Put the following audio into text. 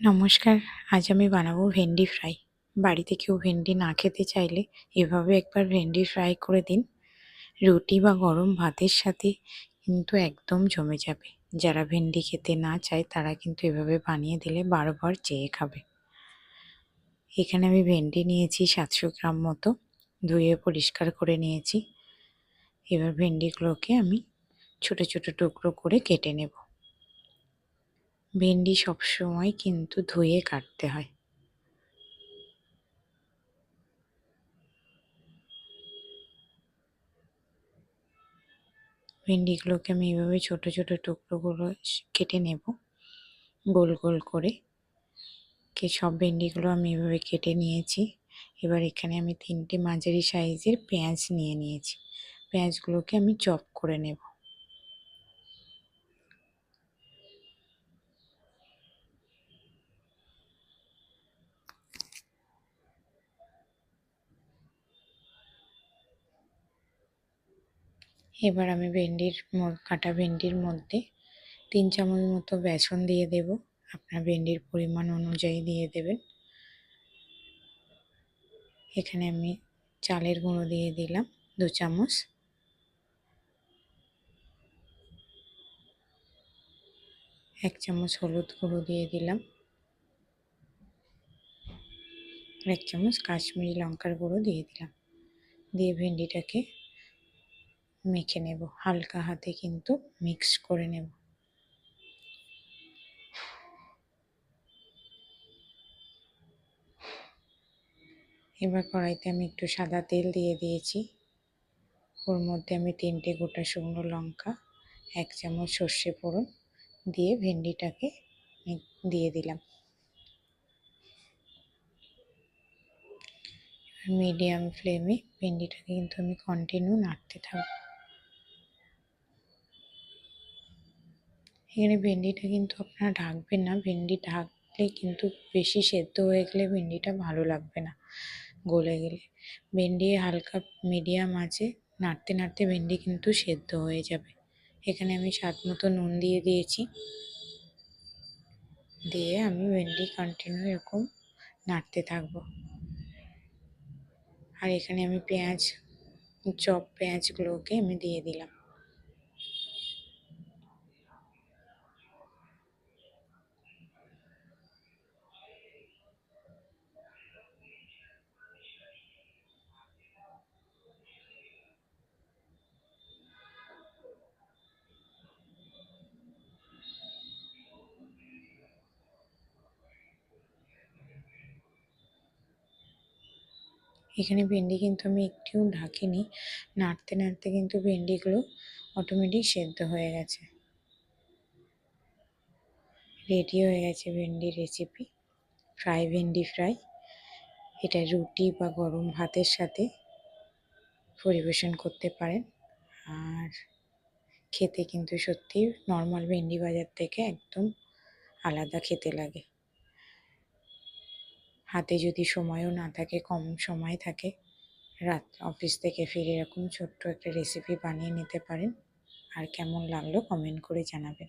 নমস্কার। আজ আমি বানাবো ভেন্ডি ফ্রাই। বাড়িতে কেউ ভেন্ডি না খেতে চাইলে এভাবে একবার ভেন্ডি ফ্রাই করে দিন। রুটি বা গরম ভাতের সাথে কিন্তু একদম জমে যাবে। যারা ভেন্ডি খেতে না চায় তারা কিন্তু এভাবে বানিয়ে দিলে বারবার চেয়ে খাবে। এখানে আমি ভেন্ডি নিয়েছি 700 গ্রাম মতো, ধুয়ে পরিষ্কার করে নিয়েছি। এবার ভেন্ডিগুলোকে আমি ছোট ছোট টুকরো করে কেটে নেব। ভেন্ডি সবসময় কিন্তু ধুয়ে কাটতে হয়। ভেন্ডিগুলোকে আমি এইভাবে ছোট ছোট টুকরোগুলো কেটে নেব, গোল গোল করে। সব ভেন্ডিগুলো আমি এভাবে কেটে নিয়েছি। এবার এখানে আমি 3টে মাঝারি সাইজের পেঁয়াজ নিয়ে নিয়েছি। পেঁয়াজগুলোকে আমি চপ করে নেব। এবার আমি কাটা ভেন্ডির মধ্যে 3 চামচ মতো বেসন দিয়ে দেব। আপনার ভেন্ডির পরিমাণ অনুযায়ী দিয়ে দেবেন। এখানে আমি চালের গুঁড়ো দিয়ে দিলাম 2 চামচ। 1 চামচ হলুদ গুঁড়ো দিয়ে দিলাম। 1 চামচ কাশ্মীরি লঙ্কার গুঁড়ো দিয়ে দিলাম। দিয়ে ভেন্ডিটাকে মেখে নেব, হালকা হাতে কিন্তু মিক্স করে নেব। এবার কড়াইতে আমি একটু সাদা তেল দিয়ে দিয়েছি। ওর মধ্যে আমি 3টে গোটা শুকনো লঙ্কা, 1 চামচ সর্ষে ফোড়ন দিয়ে ভেন্ডিটাকে দিয়ে দিলাম। মিডিয়াম ফ্লেমে ভেন্ডিটাকে কিন্তু আমি কন্টিনিউ নাড়তে থাকবো। এখানে ভেন্ডিটা কিন্তু আপনারা ঢাকবেন না। ভেন্ডি ঢাকলে কিন্তু বেশি সেদ্ধ হয়ে গেলে ভেন্ডিটা ভালো লাগবে না, গলে গেলে। ভেন্ডি হালকা মিডিয়াম আঁচে নাড়তে নাড়তে ভেন্ডি কিন্তু সেদ্ধ হয়ে যাবে। এখানে আমি স্বাদ মতো নুন দিয়ে দিয়েছি। দিয়ে আমি ভেন্ডি কন্টিনিউ এরকম নাড়তে থাকবো। আর এখানে আমি পেঁয়াজগুলোকে আমি দিয়ে দিলাম। এখানে ভেন্ডি কিন্তু আমি একটুও ঢাকিনি। নাড়তে নাড়তে কিন্তু ভেন্ডিগুলো অটোমেটিক সেদ্ধ হয়ে গেছে। রেডি হয়ে গেছে ভেন্ডির রেসিপি, ভেন্ডি ফ্রাই। এটা রুটি বা গরম ভাতের সাথে পরিবেশন করতে পারেন। আর খেতে কিন্তু সত্যি নর্মাল ভেন্ডি বাজার থেকে একদম আলাদা খেতে লাগে। হাতে যদি সময়ও না থাকে, কম সময় থাকে, অফিস থেকে ফিরে এরকম ছোট্ট একটা রেসিপি বানিয়ে নিতে পারেন। আর কেমন লাগলো কমেন্ট করে জানাবেন।